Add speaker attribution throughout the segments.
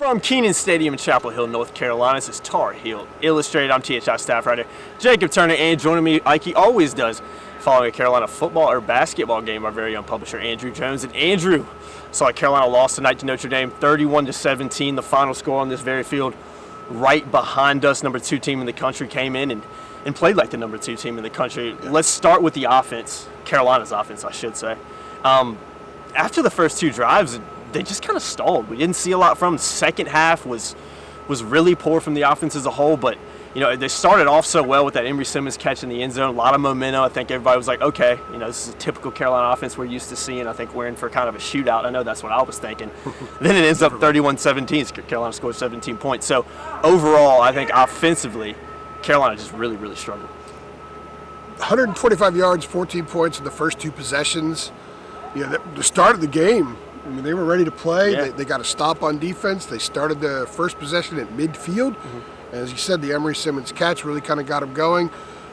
Speaker 1: From Kenan Stadium in Chapel Hill, North Carolina, this is Tar Heel Illustrated. I'm THI staff writer Jacob Turner, and joining me, like he always does, following a Carolina football or basketball game, our very own publisher, Andrew Jones. And Andrew, saw Carolina lost tonight to Notre Dame, 31-17, the final score on this very field. Right behind us, number 2 team in the country came in and played like the number 2 team in the country. Yeah. Let's start with the offense, Carolina's offense, I should say. After the first 2 drives, they just kind of stalled. We didn't see a lot from them. The second half was really poor from the offense as a whole, but they started off so well with that Emory Simmons catch in the end zone, a lot of momentum. I think everybody was like, okay, this is a typical Carolina offense we're used to seeing. I think we're in for kind of a shootout. I know that's what I was thinking. Then it ends up 31-17. Carolina scores 17 points. So overall, I think offensively, Carolina just really, really struggled.
Speaker 2: 125 yards, 14 points in the first 2 possessions. The start of the game, they were ready to play.
Speaker 1: Yeah.
Speaker 2: They got a stop on defense. They started the first possession at midfield. Mm-hmm. As you said, the Emory Simmons catch really kind of got them going.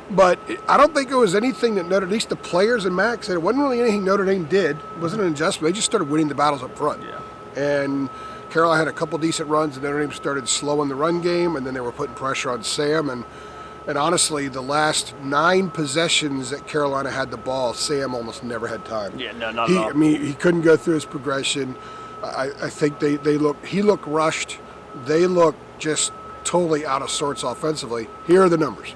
Speaker 2: But I don't think it was anything that at least the players and Max said, it wasn't really anything Notre Dame did. It wasn't an adjustment. They just started winning the battles up front.
Speaker 1: Yeah.
Speaker 2: And Carolina had a couple decent runs, and Notre Dame started slowing the run game, and then they were putting pressure on Sam. And honestly, the last 9 possessions that Carolina had the ball, Sam almost never had time.
Speaker 1: Yeah, no, not at all.
Speaker 2: He couldn't go through his progression. I think he looked rushed. They looked just totally out of sorts offensively. Here are the numbers.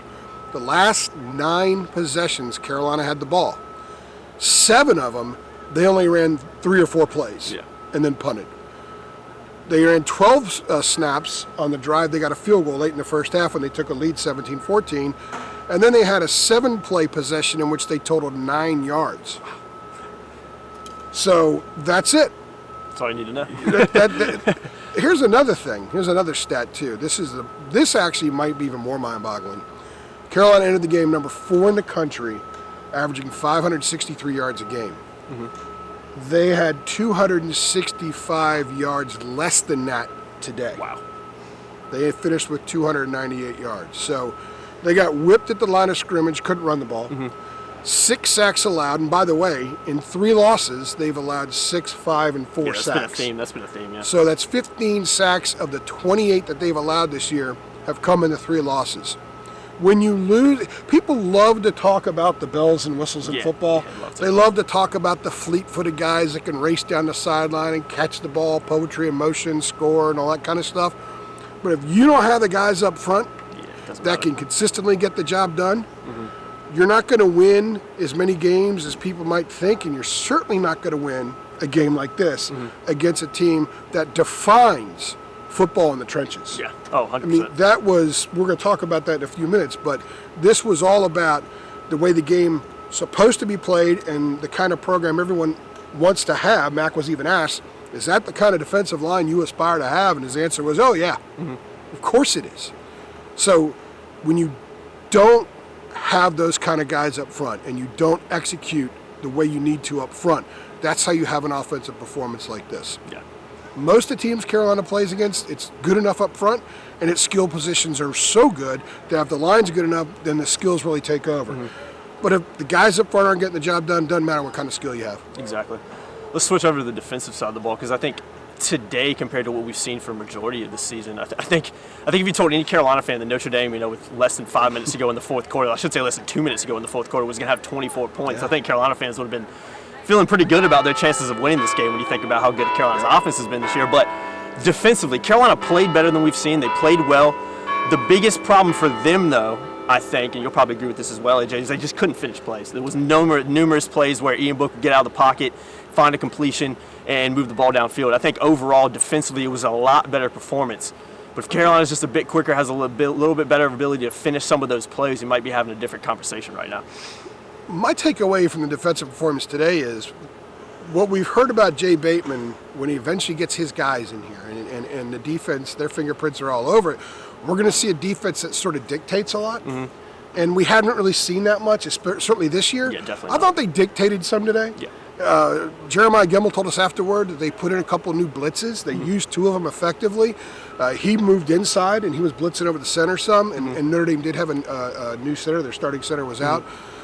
Speaker 2: The last 9 possessions Carolina had the ball, 7 of them, they only ran 3 or 4 plays and then punted. They ran 12 snaps on the drive. They got a field goal late in the first half when they took a lead 17-14. And then they had a 7-play possession in which they totaled 9 yards. So that's it.
Speaker 1: That's all you need to know.
Speaker 2: Here's another thing. Here's another stat, too. This actually might be even more mind-boggling. Carolina entered the game number 4 in the country, averaging 563 yards a game. Mm-hmm. They had 265 yards less than that today.
Speaker 1: Wow.
Speaker 2: They had finished with 298 yards. So they got whipped at the line of scrimmage, couldn't run the ball. Mm-hmm. 6 sacks allowed. And by the way, in 3 losses, they've allowed 6, 5, and 4 sacks.
Speaker 1: That's been a theme, yeah.
Speaker 2: So that's 15 sacks of the 28 that they've allowed this year have come in the 3 losses. When you lose, people love to talk about the bells and whistles in football. They love to talk about the fleet-footed guys that can race down the sideline and catch the ball, poetry in motion, score, and all that kind of stuff. But if you don't have the guys up front that can consistently get the job done, you're not going to win as many games as people might think, and you're certainly not going to win a game like this against a team that defines football in the trenches.
Speaker 1: Yeah. Oh, 100%.
Speaker 2: We're going to talk about that in a few minutes, but this was all about the way the game supposed to be played and the kind of program everyone wants to have. Mac was even asked, is that the kind of defensive line you aspire to have? And his answer was, oh, yeah, of course it is. So when you don't have those kind of guys up front and you don't execute the way you need to up front, that's how you have an offensive performance like this.
Speaker 1: Yeah.
Speaker 2: Most of the teams Carolina plays against, it's good enough up front, and its skill positions are so good that if the line's good enough, then the skills really take over. But if the guys up front aren't getting the job done, doesn't matter what kind of skill you have.
Speaker 1: Exactly. Let's switch over to the defensive side of the ball, because I think today, compared to what we've seen for a majority of the season, I think if you told any Carolina fan that Notre Dame, with less than 5 minutes to go in the fourth quarter, I should say less than 2 minutes to go in the fourth quarter, was going to have 24 points. I think Carolina fans would have been feeling pretty good about their chances of winning this game when you think about how good Carolina's offense has been this year. But defensively, Carolina played better than we've seen. They played well. The biggest problem for them, though, I think, and you'll probably agree with this as well, AJ, is they just couldn't finish plays. There was numerous plays where Ian Book would get out of the pocket, find a completion, and move the ball downfield. I think overall, defensively, it was a lot better performance. But if Carolina's just a bit quicker, has a little bit better ability to finish some of those plays, you might be having a different conversation right now.
Speaker 2: My takeaway from the defensive performance today is what we've heard about Jay Bateman when he eventually gets his guys in here and the defense, their fingerprints are all over it. We're going to see a defense that sort of dictates a lot. And we hadn't really seen that much, certainly this year.
Speaker 1: Yeah, definitely.
Speaker 2: I thought they dictated some today.
Speaker 1: Yeah.
Speaker 2: Jeremiah Gemmel told us afterward that they put in a couple of new blitzes. They used 2 of them effectively. He moved inside, and he was blitzing over the center some, and Notre Dame did have a new center. Their starting center was out.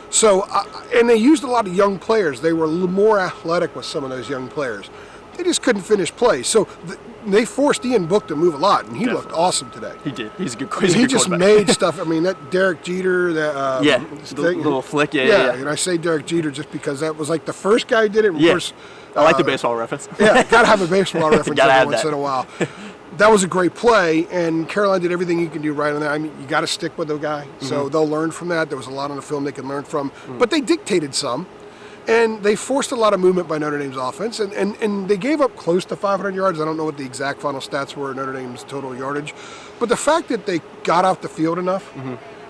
Speaker 2: So, and they used a lot of young players. They were a little more athletic with some of those young players. They just couldn't finish plays. So they forced Ian Book to move a lot, and he looked awesome today.
Speaker 1: He did. He's a good
Speaker 2: He just made stuff. I mean, that Derek Jeter,
Speaker 1: the little flick,
Speaker 2: yeah. And I say Derek Jeter just because that was like the first guy who did it.
Speaker 1: Yeah. I like the baseball reference.
Speaker 2: Yeah, got to have a baseball reference every once
Speaker 1: that.
Speaker 2: in a while. That was a great play, and Carolina did everything you can do right on that. I mean, you got to stick with the guy, so they'll learn from that. There was a lot on the film they can learn from, but they dictated some, and they forced a lot of movement by Notre Dame's offense, and they gave up close to 500 yards. I don't know what the exact final stats were, Notre Dame's total yardage, but the fact that they got off the field enough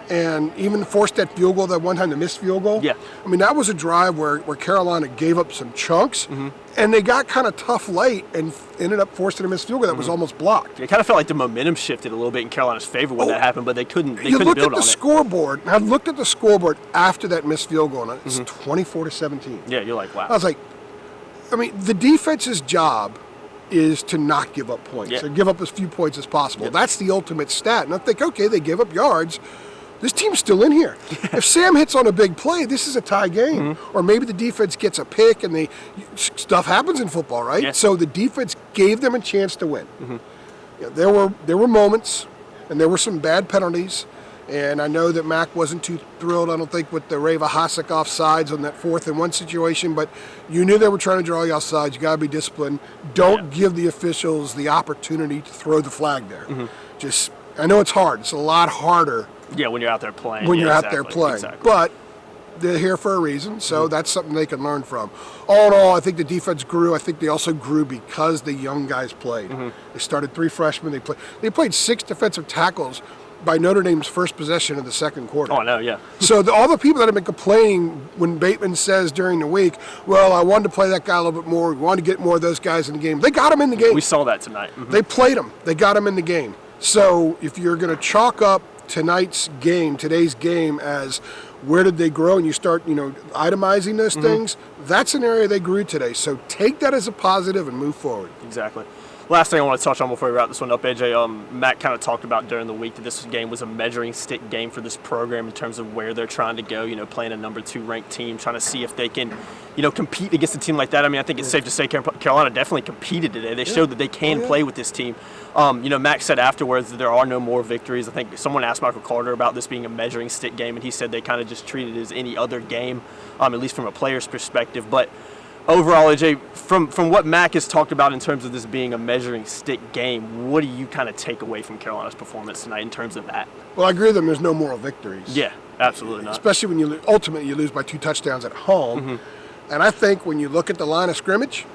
Speaker 2: and even forced that field goal that one time, the missed field goal.
Speaker 1: Yeah.
Speaker 2: I mean, that was a drive where Carolina gave up some chunks, and they got kind of tough late and ended up forcing a missed field goal that was almost blocked.
Speaker 1: It kind of felt like the momentum shifted a little bit in Carolina's favor when that happened, but they couldn't build on it.
Speaker 2: You looked at the scoreboard, and I looked at the scoreboard after that missed field goal, and it's 24-17.
Speaker 1: Yeah, you're like, wow.
Speaker 2: I was like, I mean, the defense's job is to not give up points, or give up as few points as possible. That's the ultimate stat. And I think, okay, they give up yards. This team's still in here. If Sam hits on a big play, this is a tie game. Or maybe the defense gets a pick, and stuff happens in football, right?
Speaker 1: Yeah.
Speaker 2: So the defense gave them a chance to win. Yeah, there were moments, and there were some bad penalties. And I know that Mac wasn't too thrilled, I don't think, with the Reva Hasek offsides on that 4th and 1 situation, but you knew they were trying to draw you offsides. You got to be disciplined. Don't give the officials the opportunity to throw the flag there. I know it's hard. It's a lot harder.
Speaker 1: Yeah, when you're out there playing.
Speaker 2: When you're out there playing. But they're here for a reason, so that's something they can learn from. All in all, I think the defense grew. I think they also grew because the young guys played. They started 3 freshmen. They played 6 defensive tackles by Notre Dame's first possession of the second quarter.
Speaker 1: Oh, I know, yeah.
Speaker 2: So all the people that have been complaining when Bateman says during the week, well, I wanted to play that guy a little bit more. We wanted to get more of those guys in the game. They got him in the game.
Speaker 1: We saw that tonight.
Speaker 2: They played him. They got him in the game. So if you're going to chalk up today's game as where did they grow, and you start, itemizing those things, that's an area they grew today. So take that as a positive and move forward.
Speaker 1: Exactly. Last thing I want to touch on before we wrap this one up, AJ, Matt kind of talked about during the week that this game was a measuring stick game for this program in terms of where they're trying to go, playing a number 2 ranked team, trying to see if they can, compete against a team like that. I mean, I think it's safe to say Carolina definitely competed today. They showed that they can play with this team. Max said afterwards that there are no more victories. I think someone asked Michael Carter about this being a measuring stick game, and he said they kind of just treat it as any other game, at least from a player's perspective. But overall, AJ, from what Mac has talked about in terms of this being a measuring stick game, what do you kind of take away from Carolina's performance tonight in terms of that?
Speaker 2: Well, I agree with them. There's no moral victories.
Speaker 1: Yeah, absolutely not.
Speaker 2: Especially when you ultimately lose by 2 touchdowns at home. And I think when you look at the line of scrimmage,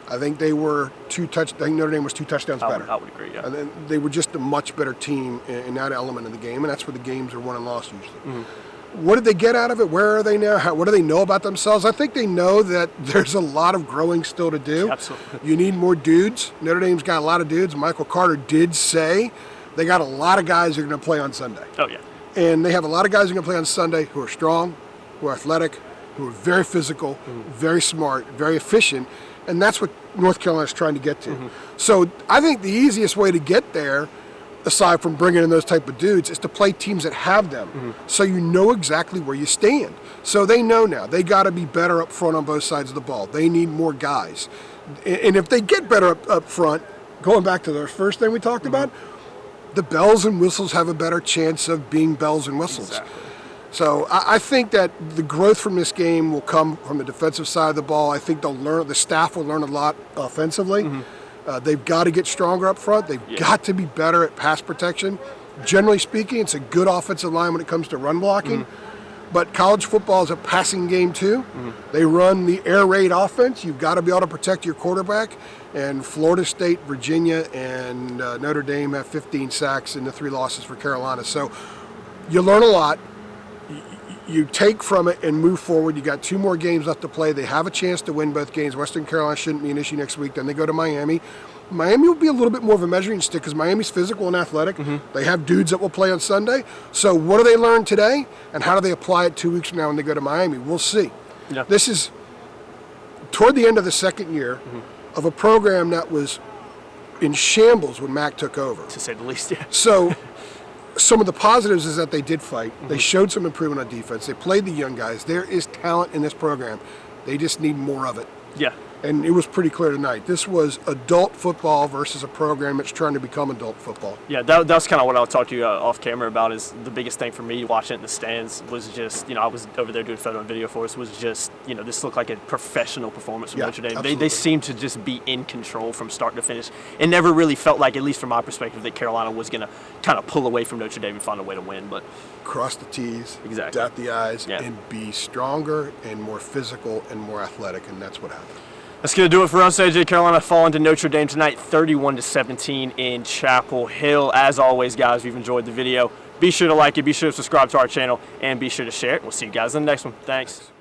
Speaker 2: I think they were I think Notre Dame was 2 touchdowns better.
Speaker 1: I would agree, yeah.
Speaker 2: And then they were just a much better team in that element of the game, and that's where the games are won and lost usually. What did they get out of it? Where are they now? What do they know about themselves? I think they know that there's a lot of growing still to do.
Speaker 1: Absolutely.
Speaker 2: You need more dudes. Notre Dame's got a lot of dudes. Michael Carter did say they got a lot of guys who are going to play on Sunday.
Speaker 1: Oh, yeah.
Speaker 2: And they have a lot of guys who are going to play on Sunday who are strong, who are athletic, who are very physical, very smart, very efficient, and that's what North Carolina's trying to get to. So I think the easiest way to get there, aside from bringing in those type of dudes, is to play teams that have them, so you know exactly where you stand. So they know now. They got to be better up front on both sides of the ball. They need more guys. And if they get better up front, going back to the first thing we talked about, the bells and whistles have a better chance of being bells and whistles.
Speaker 1: Exactly.
Speaker 2: So I think that the growth from this game will come from the defensive side of the ball. I think the staff will learn a lot offensively. They've got to get stronger up front. They've got to be better at pass protection. Generally speaking, it's a good offensive line when it comes to run blocking. But college football is a passing game too. They run the air raid offense. You've got to be able to protect your quarterback. And Florida State, Virginia, and Notre Dame have 15 sacks in the 3 losses for Carolina. So you learn a lot. You take from it and move forward. You got 2 more games left to play. They have a chance to win both games. Western Carolina shouldn't be an issue next week. Then they go to Miami. Miami will be a little bit more of a measuring stick because Miami's physical and athletic. They have dudes that will play on Sunday. So what do they learn today, and how do they apply it 2 weeks from now when they go to Miami? We'll see.
Speaker 1: Yeah.
Speaker 2: This is toward the end of the second year of a program that was in shambles when Mac took over.
Speaker 1: To say the least, yeah.
Speaker 2: So some of the positives is that they did fight. They showed some improvement on defense. They played the young guys. There is talent in this program. They just need more of it.
Speaker 1: Yeah.
Speaker 2: And it was pretty clear tonight. This was adult football versus a program that's trying to become adult football.
Speaker 1: Yeah, that's kind of what I'll talk to you off camera about. Is the biggest thing for me watching it in the stands was just, I was over there doing photo and video for us, was just, this looked like a professional performance from Notre Dame. They seemed to just be in control from start to finish. It never really felt like, at least from my perspective, that Carolina was going to kind of pull away from Notre Dame and find a way to win. But
Speaker 2: cross the T's,
Speaker 1: exactly,
Speaker 2: dot the I's, and be stronger and more physical and more athletic, and that's what happened.
Speaker 1: That's going to do it for us. AJ, Carolina falling to Notre Dame tonight, 31-17 in Chapel Hill. As always, guys, if you've enjoyed the video, be sure to like it, be sure to subscribe to our channel, and be sure to share it. We'll see you guys in the next one. Thanks.